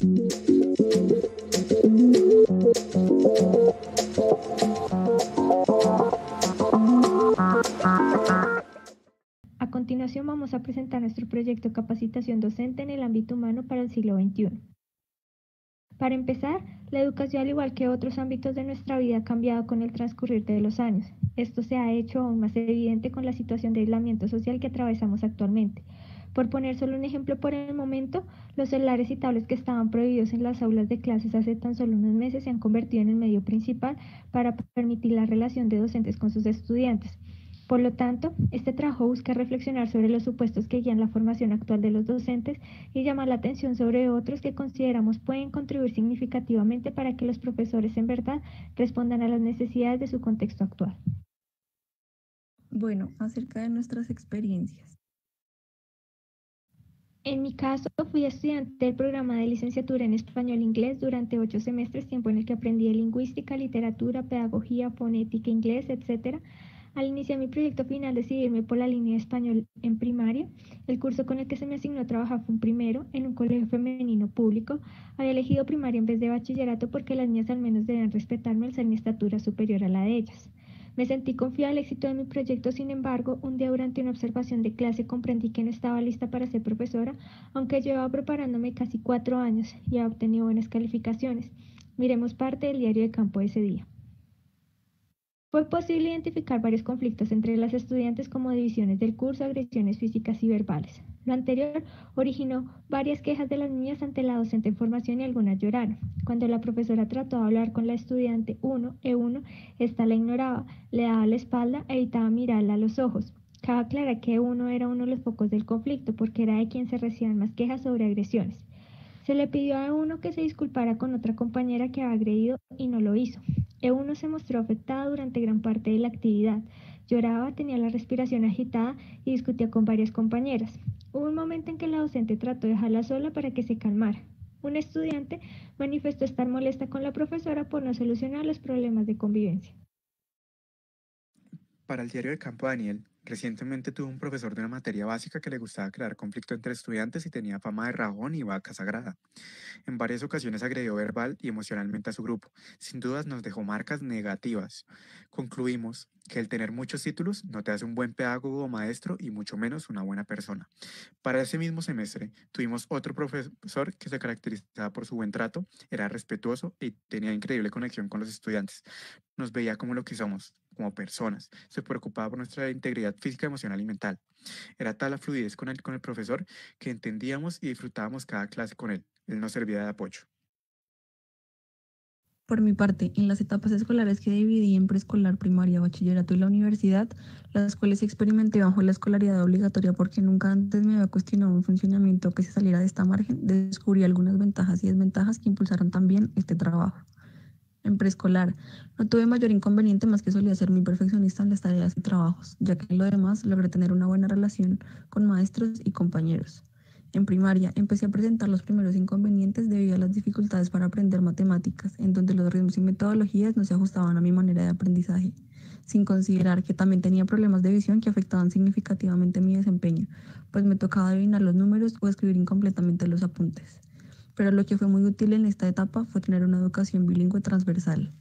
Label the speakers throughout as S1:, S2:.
S1: A continuación vamos a presentar nuestro proyecto Capacitación Docente en el Ámbito Humano para el siglo XXI. Para empezar, la educación, al igual que otros ámbitos de nuestra vida, ha cambiado con el transcurrir de los años. Esto se ha hecho aún más evidente con la situación de aislamiento social que atravesamos actualmente. Por poner solo un ejemplo por el momento, los celulares y tablets que estaban prohibidos en las aulas de clases hace tan solo unos meses se han convertido en el medio principal para permitir la relación de docentes con sus estudiantes. Por lo tanto, este trabajo busca reflexionar sobre los supuestos que guían la formación actual de los docentes y llamar la atención sobre otros que consideramos pueden contribuir significativamente para que los profesores en verdad respondan a las necesidades de su contexto actual.
S2: Bueno, acerca de nuestras experiencias.
S1: En mi caso, fui estudiante del programa de licenciatura en español e inglés durante 8 semestres, tiempo en el que aprendí lingüística, literatura, pedagogía, fonética, inglés, etc. Al iniciar mi proyecto final decidí irme por la línea de español en primaria. El curso con el que se me asignó trabajar fue un primero en un colegio femenino público. Había elegido primaria en vez de bachillerato porque las niñas al menos debían respetarme al ser mi estatura superior a la de ellas. Me sentí confiada del éxito de mi proyecto, sin embargo, un día durante una observación de clase comprendí que no estaba lista para ser profesora, aunque llevaba preparándome casi 4 años y había obtenido buenas calificaciones. Miremos parte del diario de campo de ese día. Fue posible identificar varios conflictos entre las estudiantes como divisiones del curso, agresiones físicas y verbales. Lo anterior originó varias quejas de las niñas ante la docente en formación y algunas lloraron. Cuando la profesora trató de hablar con la estudiante 1, E1, esta la ignoraba, le daba la espalda e evitaba mirarla a los ojos. Cabe aclarar que E1 era uno de los focos del conflicto porque era de quien se recibían más quejas sobre agresiones. Se le pidió a E1 que se disculpara con otra compañera que había agredido y no lo hizo. E1 se mostró afectada durante gran parte de la actividad. Lloraba, tenía la respiración agitada y discutía con varias compañeras. Hubo un momento en que la docente trató de dejarla sola para que se calmara. Un estudiante manifestó estar molesta con la profesora por no solucionar los problemas de convivencia.
S3: Para el diario del campo Daniel, recientemente tuvo un profesor de una materia básica que le gustaba crear conflicto entre estudiantes y tenía fama de rajón y vaca sagrada. En varias ocasiones agredió verbal y emocionalmente a su grupo. Sin dudas nos dejó marcas negativas. Concluimos que el tener muchos títulos no te hace un buen pedagogo o maestro y mucho menos una buena persona. Para ese mismo semestre tuvimos otro profesor que se caracterizaba por su buen trato, era respetuoso y tenía increíble conexión con los estudiantes. Nos veía como lo que somos, como personas. Se preocupaba por nuestra integridad física, emocional y mental. Era tal la fluidez con el profesor que entendíamos y disfrutábamos cada clase con él. Él nos servía de apoyo.
S2: Por mi parte, en las etapas escolares que dividí en preescolar, primaria, bachillerato y la universidad, las cuales experimenté bajo la escolaridad obligatoria porque nunca antes me había cuestionado un funcionamiento que se saliera de esta margen, descubrí algunas ventajas y desventajas que impulsaron también este trabajo. En preescolar, no tuve mayor inconveniente más que solía ser muy perfeccionista en las tareas y trabajos, ya que en lo demás logré tener una buena relación con maestros y compañeros. En primaria empecé a presentar los primeros inconvenientes debido a las dificultades para aprender matemáticas, en donde los ritmos y metodologías no se ajustaban a mi manera de aprendizaje, sin considerar que también tenía problemas de visión que afectaban significativamente mi desempeño, pues me tocaba adivinar los números o escribir incompletamente los apuntes. Pero lo que fue muy útil en esta etapa fue tener una educación bilingüe transversal.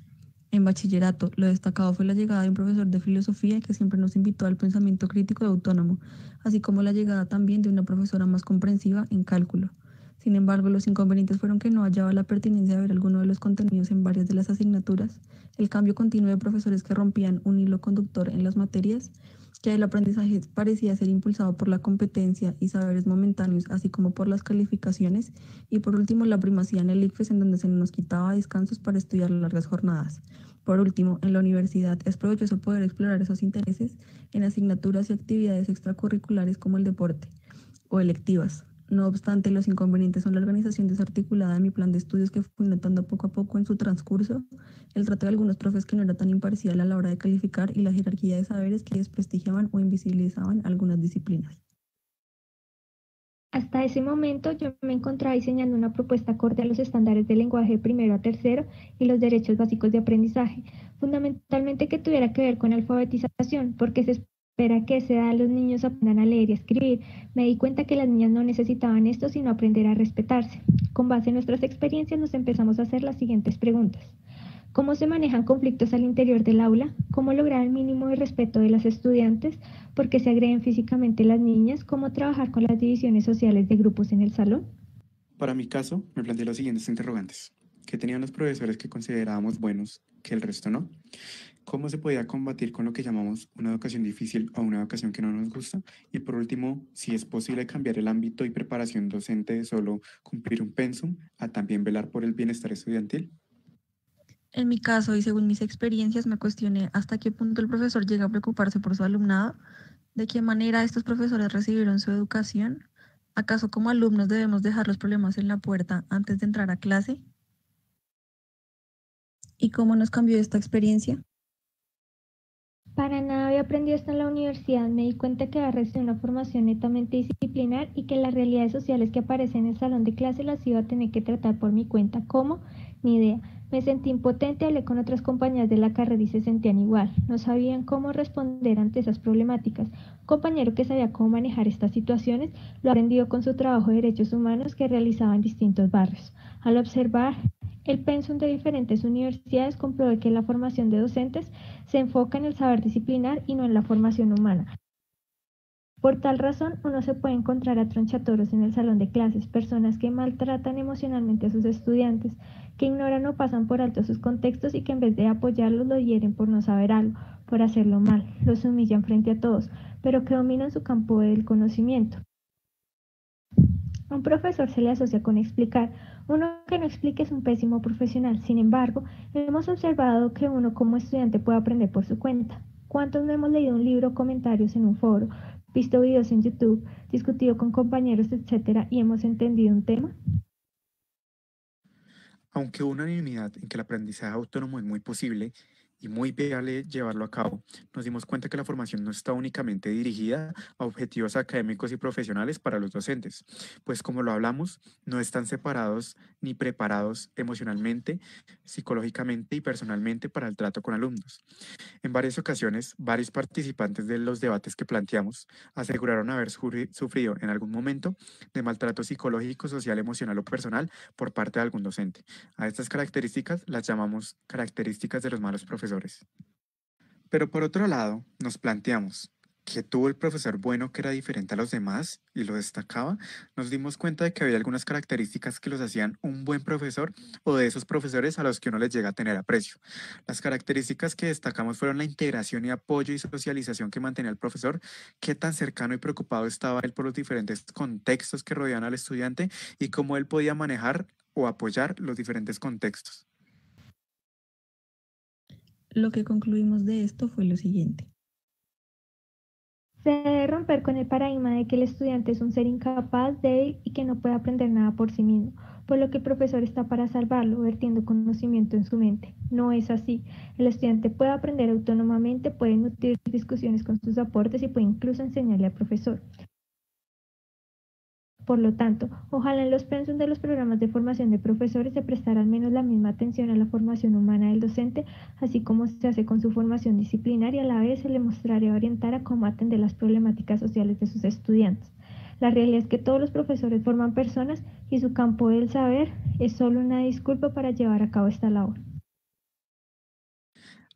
S2: En bachillerato, lo destacado fue la llegada de un profesor de filosofía que siempre nos invitó al pensamiento crítico y autónomo, así como la llegada también de una profesora más comprensiva en cálculo. Sin embargo, los inconvenientes fueron que no hallaba la pertinencia de ver alguno de los contenidos en varias de las asignaturas, el cambio continuo de profesores que rompían un hilo conductor en las materias, que el aprendizaje parecía ser impulsado por la competencia y saberes momentáneos, así como por las calificaciones, y por último la primacía en el ICFES, en donde se nos quitaba descansos para estudiar largas jornadas. Por último, en la universidad es provechoso poder explorar esos intereses en asignaturas y actividades extracurriculares como el deporte o electivas. No obstante, los inconvenientes son la organización desarticulada de mi plan de estudios que fui notando poco a poco en su transcurso, el trato de algunos profes que no era tan imparcial a la hora de calificar y la jerarquía de saberes que desprestigiaban o invisibilizaban algunas disciplinas.
S1: Hasta ese momento yo me encontraba diseñando una propuesta acorde a los estándares del lenguaje de primero a tercero y los derechos básicos de aprendizaje, fundamentalmente que tuviera que ver con alfabetización, porque se espera que a esa edad los niños aprendan a leer y escribir. Me di cuenta que las niñas no necesitaban esto, sino aprender a respetarse. Con base en nuestras experiencias nos empezamos a hacer las siguientes preguntas. ¿Cómo se manejan conflictos al interior del aula? ¿Cómo lograr el mínimo de respeto de las estudiantes? ¿Por qué se agreden físicamente las niñas? ¿Cómo trabajar con las divisiones sociales de grupos en el salón?
S3: Para mi caso, me planteé los siguientes interrogantes. ¿Qué tenían los profesores que considerábamos buenos, que el resto no? ¿Cómo se podía combatir con lo que llamamos una educación difícil o una educación que no nos gusta? Y por último, si es posible cambiar el ámbito y preparación docente de solo cumplir un pensum a también velar por el bienestar estudiantil.
S2: En mi caso y según mis experiencias me cuestioné hasta qué punto el profesor llega a preocuparse por su alumnado, de qué manera estos profesores recibieron su educación, acaso como alumnos debemos dejar los problemas en la puerta antes de entrar a clase y cómo nos cambió esta experiencia.
S1: Para nada había aprendido esto en la universidad. Me di cuenta que había recibido una formación netamente disciplinar y que las realidades sociales que aparecen en el salón de clase las iba a tener que tratar por mi cuenta. ¿Cómo? Ni idea. Me sentí impotente, hablé con otras compañeras de la carrera y se sentían igual. No sabían cómo responder ante esas problemáticas. Un compañero que sabía cómo manejar estas situaciones lo aprendió con su trabajo de derechos humanos que realizaba en distintos barrios. Al observar el pensum de diferentes universidades, comprobé que la formación de docentes se enfoca en el saber disciplinar y no en la formación humana. Por tal razón, uno se puede encontrar a tronchatoros en el salón de clases, personas que maltratan emocionalmente a sus estudiantes, que ignoran o pasan por alto sus contextos y que en vez de apoyarlos lo hieren por no saber algo, por hacerlo mal, los humillan frente a todos, pero que dominan su campo del conocimiento. A un profesor se le asocia con explicar. Uno que no explique es un pésimo profesional. Sin embargo, hemos observado que uno como estudiante puede aprender por su cuenta. ¿Cuántos no hemos leído un libro, comentarios en un foro, visto videos en YouTube, discutido con compañeros, etcétera, y hemos entendido un tema?
S3: Aunque hubo unanimidad en que el aprendizaje autónomo es muy posible y muy viable llevarlo a cabo, nos dimos cuenta que la formación no está únicamente dirigida a objetivos académicos y profesionales para los docentes, pues como lo hablamos, no están separados ni preparados emocionalmente, psicológicamente y personalmente para el trato con alumnos. En varias ocasiones, varios participantes de los debates que planteamos aseguraron haber sufrido en algún momento de maltrato psicológico, social, emocional o personal por parte de algún docente. A estas características las llamamos características de los malos profesores. Pero por otro lado, nos planteamos, ¿qué tuvo el profesor bueno que era diferente a los demás y lo destacaba? Nos dimos cuenta de que había algunas características que los hacían un buen profesor o de esos profesores a los que uno les llega a tener aprecio. Las características que destacamos fueron la integración y apoyo y socialización que mantenía el profesor, qué tan cercano y preocupado estaba él por los diferentes contextos que rodeaban al estudiante y cómo él podía manejar o apoyar los diferentes contextos.
S2: Lo que concluimos de esto fue lo siguiente.
S1: Se debe romper con el paradigma de que el estudiante es un ser incapaz, débil y que no puede aprender nada por sí mismo, por lo que el profesor está para salvarlo, vertiendo conocimiento en su mente. No es así. El estudiante puede aprender autónomamente, puede nutrir discusiones con sus aportes y puede incluso enseñarle al profesor. Por lo tanto, ojalá en los pensum de los programas de formación de profesores se prestara al menos la misma atención a la formación humana del docente, así como se hace con su formación disciplinaria, a la vez se le mostraría orientar a cómo atender las problemáticas sociales de sus estudiantes. La realidad es que todos los profesores forman personas y su campo del saber es solo una disculpa para llevar a cabo esta labor.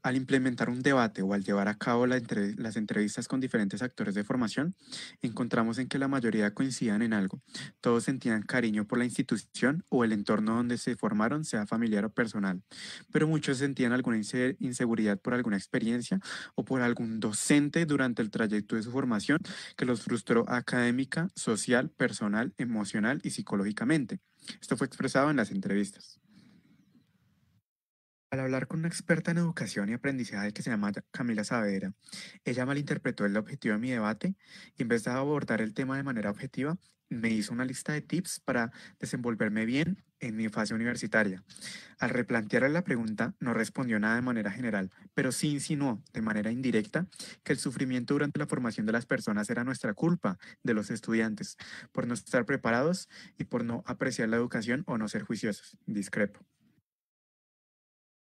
S3: Al implementar un debate o al llevar a cabo las entrevistas con diferentes actores de formación, encontramos en que la mayoría coincidían en algo. Todos sentían cariño por la institución o el entorno donde se formaron, sea familiar o personal, pero muchos sentían alguna inseguridad por alguna experiencia o por algún docente durante el trayecto de su formación que los frustró académica, social, personal, emocional y psicológicamente. Esto fue expresado en las entrevistas. Al hablar con una experta en educación y aprendizaje que se llama Camila Saavedra, ella malinterpretó el objetivo de mi debate y en vez de abordar el tema de manera objetiva, me hizo una lista de tips para desenvolverme bien en mi fase universitaria. Al replantearle la pregunta, no respondió nada de manera general, pero sí insinuó de manera indirecta que el sufrimiento durante la formación de las personas era nuestra culpa, de los estudiantes, por no estar preparados y por no apreciar la educación o no ser juiciosos. Discrepo.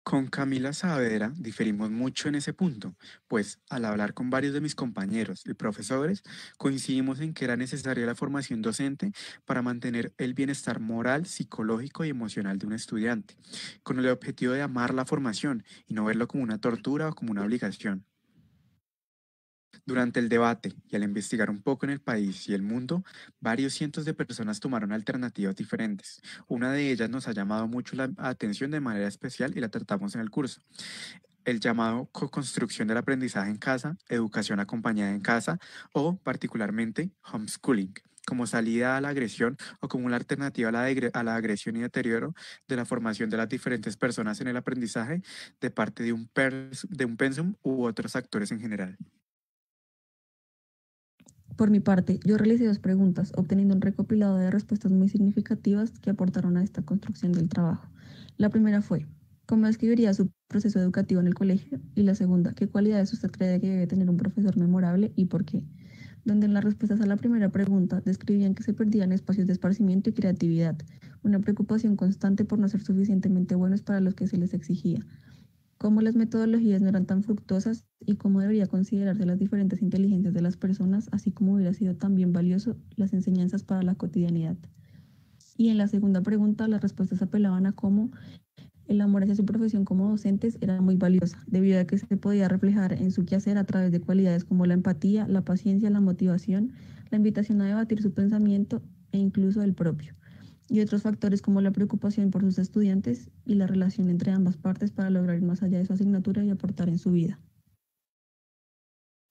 S3: Con Camila Saavedra diferimos mucho en ese punto, pues al hablar con varios de mis compañeros y profesores, coincidimos en que era necesaria la formación docente para mantener el bienestar moral, psicológico y emocional de un estudiante, con el objetivo de amar la formación y no verlo como una tortura o como una obligación. Durante el debate y al investigar un poco en el país y el mundo, varios cientos de personas tomaron alternativas diferentes. Una de ellas nos ha llamado mucho la atención de manera especial y la tratamos en el curso. El llamado co-construcción del aprendizaje en casa, educación acompañada en casa o particularmente homeschooling como salida a la agresión o como una alternativa a la agresión y deterioro de la formación de las diferentes personas en el aprendizaje de parte de un pensum u otros actores en general.
S2: Por mi parte, yo realicé 2 preguntas, obteniendo un recopilado de respuestas muy significativas que aportaron a esta construcción del trabajo. La primera fue, ¿cómo describiría su proceso educativo en el colegio? Y la segunda, ¿qué cualidades usted cree que debe tener un profesor memorable y por qué? Donde en las respuestas a la primera pregunta describían que se perdían espacios de esparcimiento y creatividad, una preocupación constante por no ser suficientemente buenos para los que se les exigía, cómo las metodologías no eran tan fructuosas y cómo debería considerarse las diferentes inteligencias de las personas, así como hubiera sido también valioso las enseñanzas para la cotidianidad. Y en la segunda pregunta, las respuestas apelaban a cómo el amor hacia su profesión como docentes era muy valiosa, debido a que se podía reflejar en su quehacer a través de cualidades como la empatía, la paciencia, la motivación, la invitación a debatir su pensamiento e incluso el propio, y otros factores como la preocupación por sus estudiantes y la relación entre ambas partes para lograr ir más allá de su asignatura y aportar en su vida.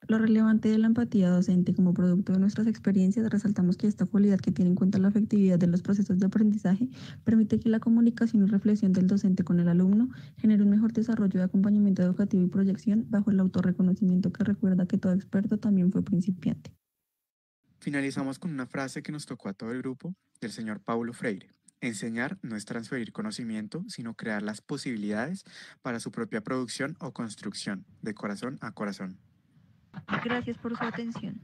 S2: Lo relevante de la empatía docente como producto de nuestras experiencias, resaltamos que esta cualidad que tiene en cuenta la afectividad de los procesos de aprendizaje permite que la comunicación y reflexión del docente con el alumno genere un mejor desarrollo de acompañamiento educativo y proyección bajo el autorreconocimiento que recuerda que todo experto también fue principiante.
S3: Finalizamos con una frase que nos tocó a todo el grupo del señor Paulo Freire. Enseñar no es transferir conocimiento, sino crear las posibilidades para su propia producción o construcción, de corazón a corazón.
S2: Gracias por su atención.